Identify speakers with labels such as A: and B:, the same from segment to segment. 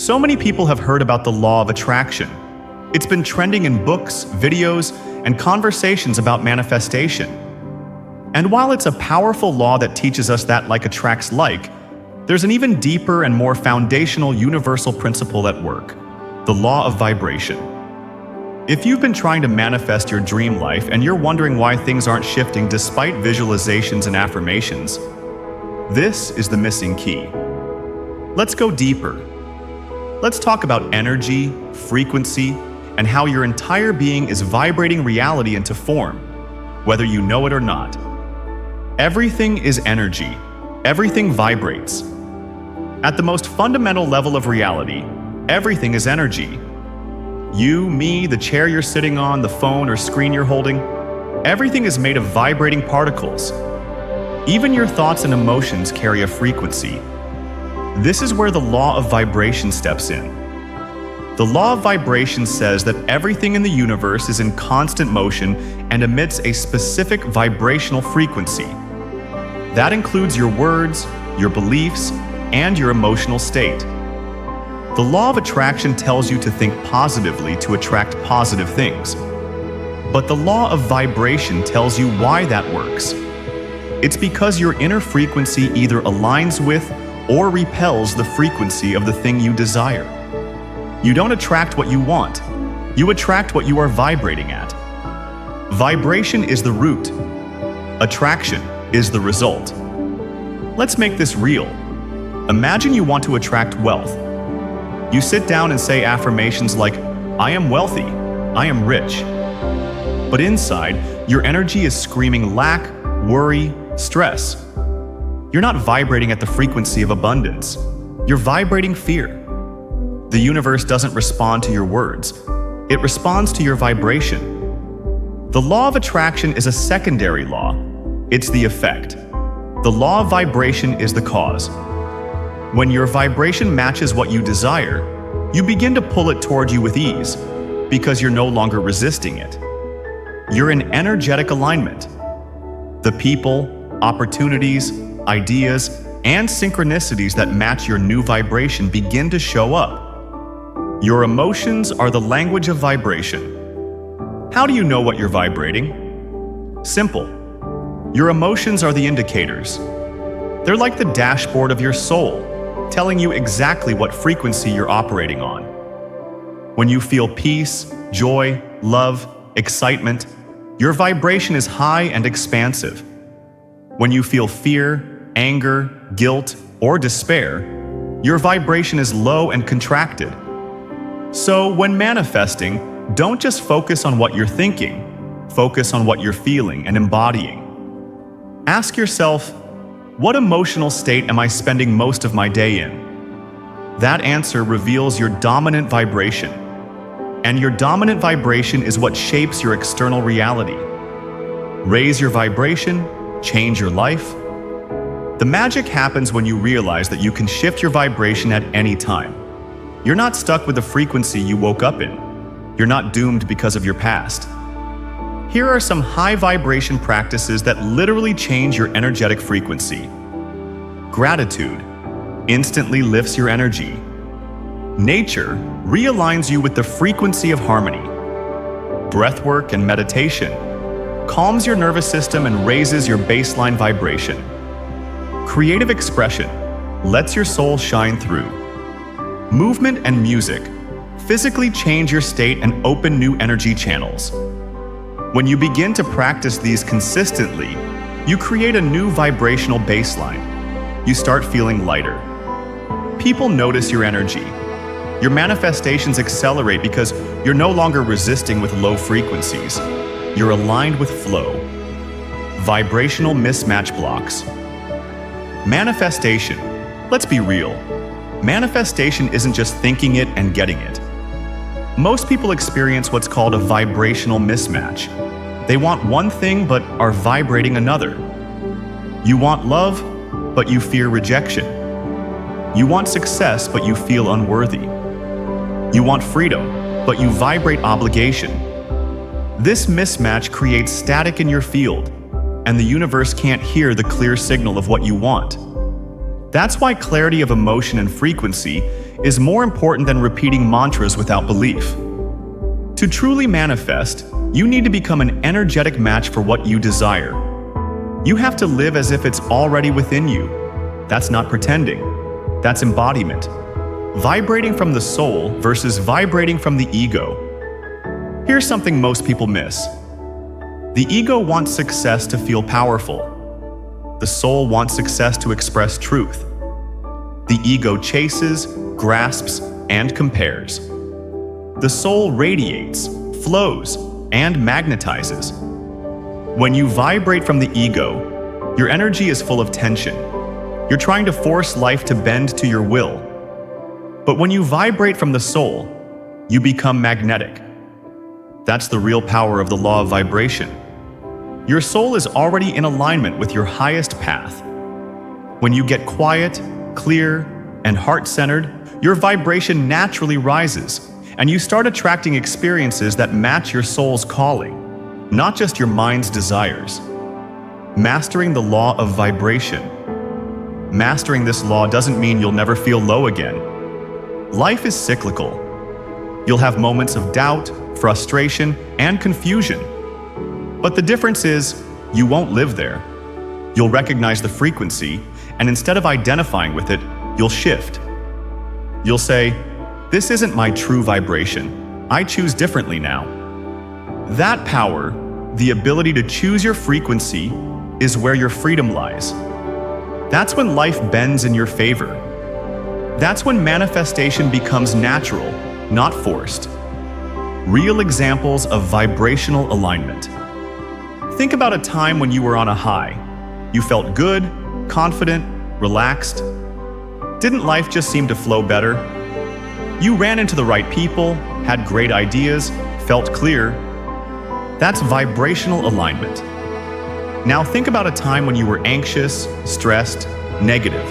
A: So many people have heard about the law of attraction. It's been trending in books, videos, and conversations about manifestation. And while it's a powerful law that teaches us that like attracts like, there's an even deeper and more foundational universal principle at work: the law of vibration. If you've been trying to manifest your dream life and you're wondering why things aren't shifting despite visualizations and affirmations, this is the missing key. Let's go deeper. Let's talk about energy, frequency, and how your entire being is vibrating reality into form, whether you know it or not. Everything is energy. Everything vibrates. At the most fundamental level of reality, everything is energy. You, me, the chair you're sitting on, the phone or screen you're holding, everything is made of vibrating particles. Even your thoughts and emotions carry a frequency. This is where the law of vibration steps in. The law of vibration says that everything in the universe is in constant motion and emits a specific vibrational frequency. That includes your words, your beliefs, and your emotional state. The law of attraction tells you to think positively to attract positive things. But the law of vibration tells you why that works. It's because your inner frequency either aligns with or repels the frequency of the thing you desire. You don't attract what you want. You attract what you are vibrating at. Vibration is the root. Attraction is the result. Let's make this real. Imagine you want to attract wealth. You sit down and say affirmations like, "I am wealthy, I am rich." But inside, your energy is screaming lack, worry, stress. You're not vibrating at the frequency of abundance. You're vibrating fear. The universe doesn't respond to your words. It responds to your vibration. The law of attraction is a secondary law. It's the effect. The law of vibration is the cause. When your vibration matches what you desire, you begin to pull it toward you with ease because you're no longer resisting it. You're in energetic alignment. The people, opportunities, ideas, and synchronicities that match your new vibration begin to show up. Your emotions are the language of vibration. How do you know what you're vibrating? Simple. Your emotions are the indicators. They're like the dashboard of your soul, telling you exactly what frequency you're operating on. When you feel peace, joy, love, excitement, your vibration is high and expansive. When you feel fear, anger, guilt, or despair, your vibration is low and contracted. So when manifesting, don't just focus on what you're thinking, focus on what you're feeling and embodying. Ask yourself, what emotional state am I spending most of my day in? That answer reveals your dominant vibration. And your dominant vibration is what shapes your external reality. Raise your vibration, change your life. The magic happens when you realize that you can shift your vibration at any time. You're not stuck with the frequency you woke up in. You're not doomed because of your past. Here are some high vibration practices that literally change your energetic frequency. Gratitude instantly lifts your energy. Nature realigns you with the frequency of harmony. Breathwork and meditation calms your nervous system and raises your baseline vibration. Creative expression lets your soul shine through. Movement and music physically change your state and open new energy channels. When you begin to practice these consistently, you create a new vibrational baseline. You start feeling lighter. People notice your energy. Your manifestations accelerate because you're no longer resisting with low frequencies. You're aligned with flow. Vibrational mismatch blocks. Manifestation. Let's be real. Manifestation isn't just thinking it and getting it. Most people experience what's called a vibrational mismatch. They want one thing but are vibrating another. You want love, but you fear rejection. You want success, but you feel unworthy. You want freedom, but you vibrate obligation. This mismatch creates static in your field, and the universe can't hear the clear signal of what you want. That's why clarity of emotion and frequency is more important than repeating mantras without belief. To truly manifest, you need to become an energetic match for what you desire. You have to live as if it's already within you. That's not pretending. That's embodiment. Vibrating from the soul versus vibrating from the ego. Here's something most people miss. The ego wants success to feel powerful. The soul wants success to express truth. The ego chases, grasps, and compares. The soul radiates, flows, and magnetizes. When you vibrate from the ego, your energy is full of tension. You're trying to force life to bend to your will. But when you vibrate from the soul, you become magnetic. That's the real power of the law of vibration. Your soul is already in alignment with your highest path. When you get quiet, clear, and heart-centered, your vibration naturally rises, and you start attracting experiences that match your soul's calling, not just your mind's desires. Mastering the law of vibration. Mastering this law doesn't mean you'll never feel low again. Life is cyclical. You'll have moments of doubt, frustration, and confusion. But the difference is, you won't live there. You'll recognize the frequency, and instead of identifying with it, you'll shift. You'll say, "This isn't my true vibration. I choose differently now." That power, the ability to choose your frequency, is where your freedom lies. That's when life bends in your favor. That's when manifestation becomes natural, not forced. Real examples of vibrational alignment. Think about a time when you were on a high. You felt good, confident, relaxed. Didn't life just seem to flow better? You ran into the right people, had great ideas, felt clear. That's vibrational alignment. Now think about a time when you were anxious, stressed, negative.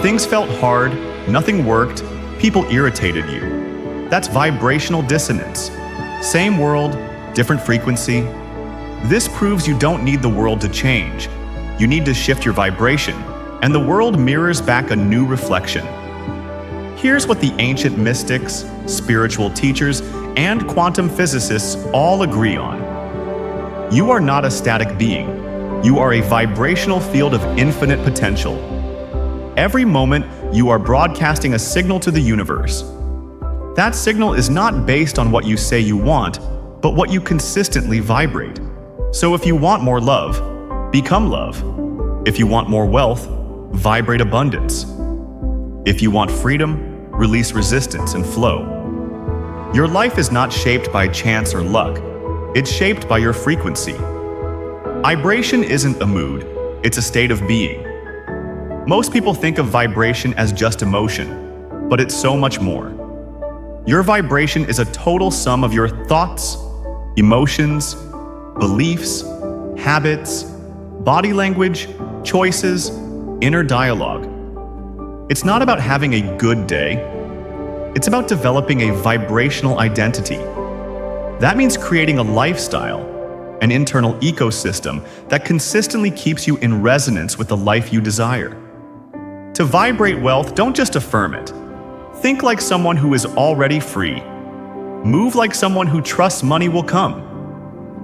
A: Things felt hard, nothing worked, people irritated you. That's vibrational dissonance. Same world, different frequency. This proves you don't need the world to change. You need to shift your vibration, and the world mirrors back a new reflection. Here's what the ancient mystics, spiritual teachers, and quantum physicists all agree on. You are not a static being. You are a vibrational field of infinite potential. Every moment, you are broadcasting a signal to the universe. That signal is not based on what you say you want, but what you consistently vibrate. So if you want more love, become love. If you want more wealth, vibrate abundance. If you want freedom, release resistance and flow. Your life is not shaped by chance or luck. It's shaped by your frequency. Vibration isn't a mood, it's a state of being. Most people think of vibration as just emotion, but it's so much more. Your vibration is a total sum of your thoughts, emotions, beliefs, habits, body language, choices, inner dialogue. It's not about having a good day. It's about developing a vibrational identity. That means creating a lifestyle, an internal ecosystem that consistently keeps you in resonance with the life you desire. To vibrate wealth, don't just affirm it. Think like someone who is already free. Move like someone who trusts money will come.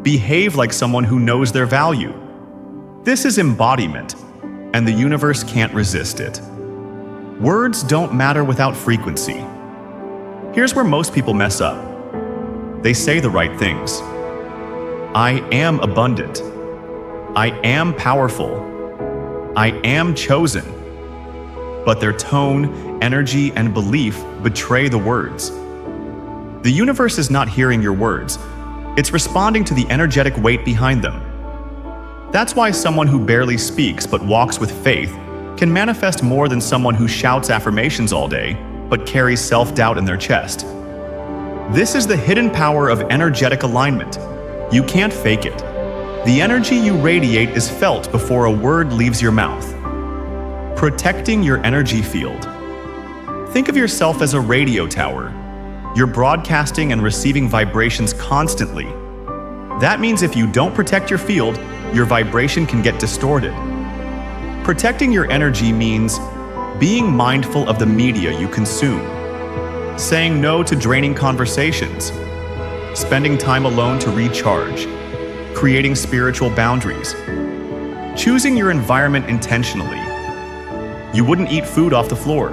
A: Behave like someone who knows their value. This is embodiment, and the universe can't resist it. Words don't matter without frequency. Here's where most people mess up. They say the right things. I am abundant. I am powerful. I am chosen. But their tone, energy, and belief betray the words. The universe is not hearing your words. It's responding to the energetic weight behind them. That's why someone who barely speaks but walks with faith can manifest more than someone who shouts affirmations all day but carries self-doubt in their chest. This is the hidden power of energetic alignment. You can't fake it. The energy you radiate is felt before a word leaves your mouth. Protecting your energy field. Think of yourself as a radio tower. You're broadcasting and receiving vibrations constantly. That means if you don't protect your field, your vibration can get distorted. Protecting your energy means being mindful of the media you consume. saying no to draining conversations, spending time alone to recharge, creating spiritual boundaries, choosing your environment intentionally. You wouldn't eat food off the floor.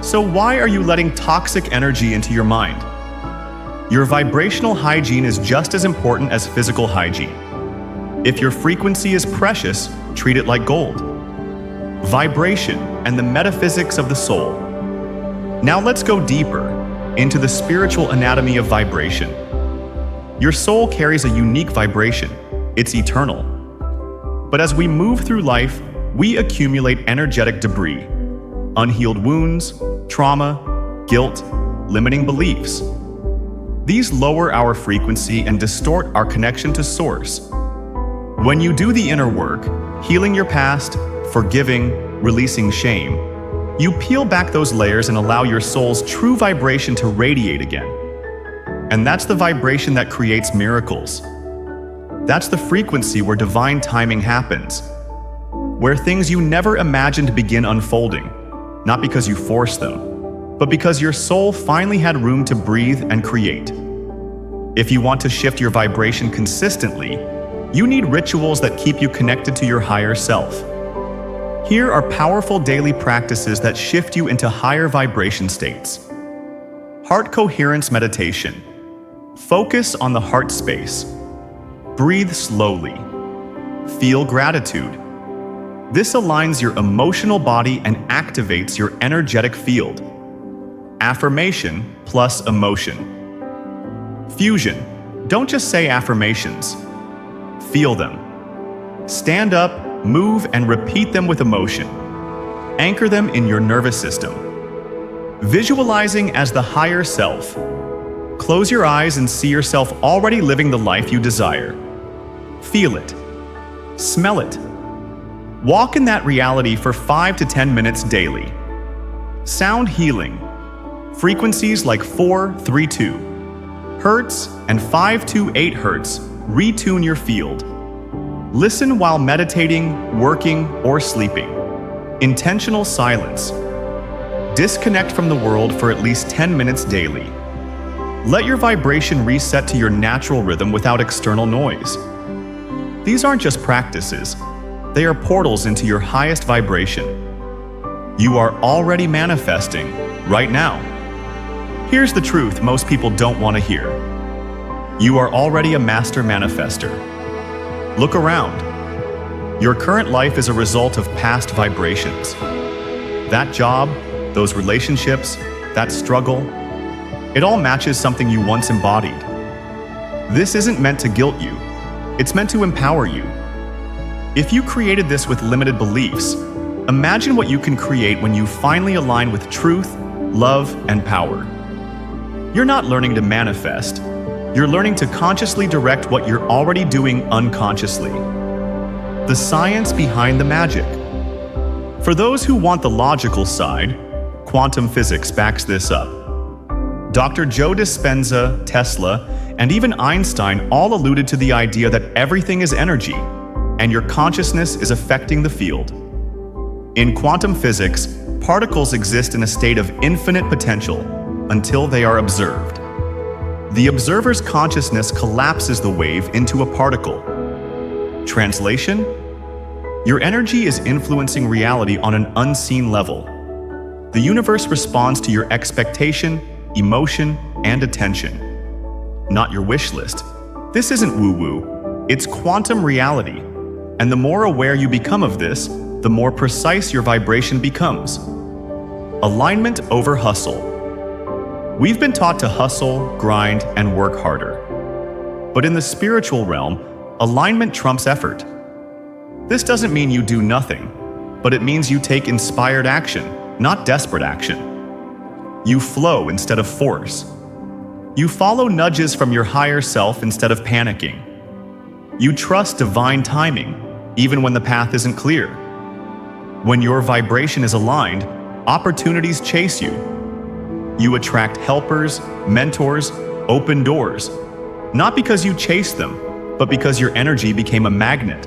A: So why are you letting toxic energy into your mind? Your vibrational hygiene is just as important as physical hygiene. If your frequency is precious, treat it like gold. Vibration and the metaphysics of the soul. Now let's go deeper into the spiritual anatomy of vibration. Your soul carries a unique vibration. It's eternal. But as we move through life, we accumulate energetic debris, unhealed wounds, trauma, guilt, limiting beliefs. These lower our frequency and distort our connection to Source. When you do the inner work, healing your past, forgiving, releasing shame, you peel back those layers and allow your soul's true vibration to radiate again. And that's the vibration that creates miracles. That's the frequency where divine timing happens, where things you never imagined begin unfolding, not because you force them, but because your soul finally had room to breathe and create. If you want to shift your vibration consistently, you need rituals that keep you connected to your higher self. Here are powerful daily practices that shift you into higher vibration states. Heart coherence meditation. Focus on the heart space. Breathe slowly. Feel gratitude. This aligns your emotional body and activates your energetic field. Affirmation plus emotion. Fusion. Don't just say affirmations. Feel them. Stand up, move, and repeat them with emotion. Anchor them in your nervous system. Visualizing as the higher self. Close your eyes and see yourself already living the life you desire. Feel it. Smell it. Walk in that reality for 5 to 10 minutes daily. Sound healing. Frequencies like 432 Hertz and 528 Hertz retune your field. Listen while meditating, working, or sleeping. Intentional silence. Disconnect from the world for at least 10 minutes daily. Let your vibration reset to your natural rhythm without external noise. These aren't just practices. They are portals into your highest vibration. You are already manifesting right now. Here's the truth most people don't want to hear. You are already a master manifester. Look around. Your current life is a result of past vibrations. That job, those relationships, that struggle, it all matches something you once embodied. This isn't meant to guilt you. It's meant to empower you. If you created this with limited beliefs, imagine what you can create when you finally align with truth, love, and power. You're not learning to manifest. You're learning to consciously direct what you're already doing unconsciously. The science behind the magic. For those who want the logical side, quantum physics backs this up. Dr. Joe Dispenza, Tesla, and even Einstein all alluded to the idea that everything is energy, and your consciousness is affecting the field. In quantum physics, particles exist in a state of infinite potential until they are observed. The observer's consciousness collapses the wave into a particle. Translation? Your energy is influencing reality on an unseen level. The universe responds to your expectation, emotion, and attention. Not your wish list. This isn't woo-woo. It's quantum reality. And the more aware you become of this, the more precise your vibration becomes. Alignment over hustle. We've been taught to hustle, grind, and work harder. But in the spiritual realm, alignment trumps effort. This doesn't mean you do nothing, but it means you take inspired action, not desperate action. You flow instead of force. You follow nudges from your higher self instead of panicking. You trust divine timing, even when the path isn't clear. When your vibration is aligned, opportunities chase you. You attract helpers, mentors, open doors, not because you chased them, but because your energy became a magnet.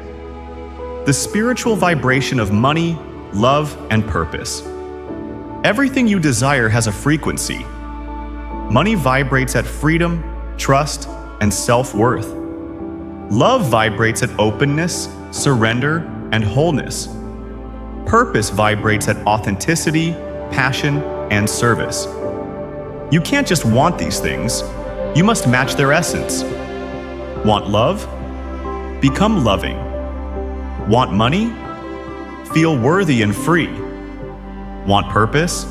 A: The spiritual vibration of money, love, and purpose. Everything you desire has a frequency, Money vibrates at freedom, trust, and self-worth. Love vibrates at openness, surrender, and wholeness. Purpose vibrates at authenticity, passion, and service. You can't just want these things, you must match their essence. Want love? Become loving. Want money? Feel worthy and free. Want purpose?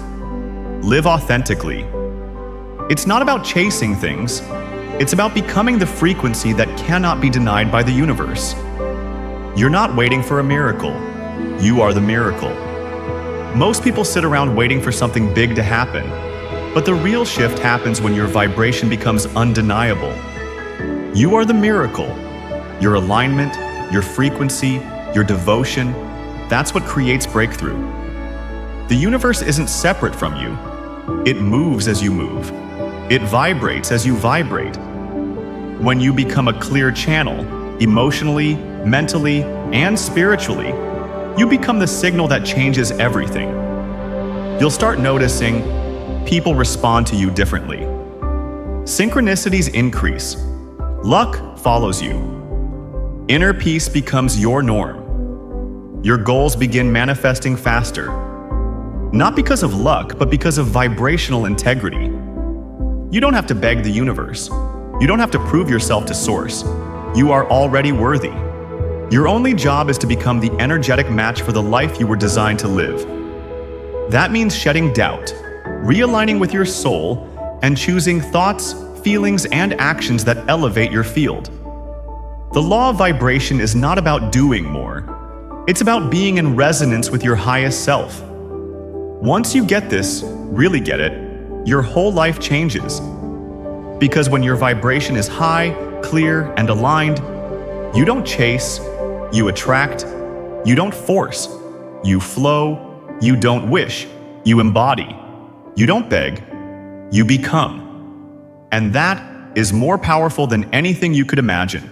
A: Live authentically. It's not about chasing things, it's about becoming the frequency that cannot be denied by the universe. You're not waiting for a miracle, you are the miracle. Most people sit around waiting for something big to happen, but the real shift happens when your vibration becomes undeniable. You are the miracle. Your alignment, your frequency, your devotion, that's what creates breakthrough. The universe isn't separate from you. It moves as you move. It vibrates as you vibrate. When you become a clear channel, emotionally, mentally, and spiritually, you become the signal that changes everything. You'll start noticing people respond to you differently. Synchronicities increase. Luck follows you. Inner peace becomes your norm. Your goals begin manifesting faster. Not because of luck, but because of vibrational integrity. You don't have to beg the universe. You don't have to prove yourself to Source. You are already worthy. Your only job is to become the energetic match for the life you were designed to live. That means shedding doubt, realigning with your soul, and choosing thoughts, feelings, and actions that elevate your field. The law of vibration is not about doing more. It's about being in resonance with your highest self. Once you get this, really get it, your whole life changes. Because when your vibration is high, clear, and aligned, you don't chase, you attract, you don't force, you flow, you don't wish, you embody, you don't beg, you become. And that is more powerful than anything you could imagine.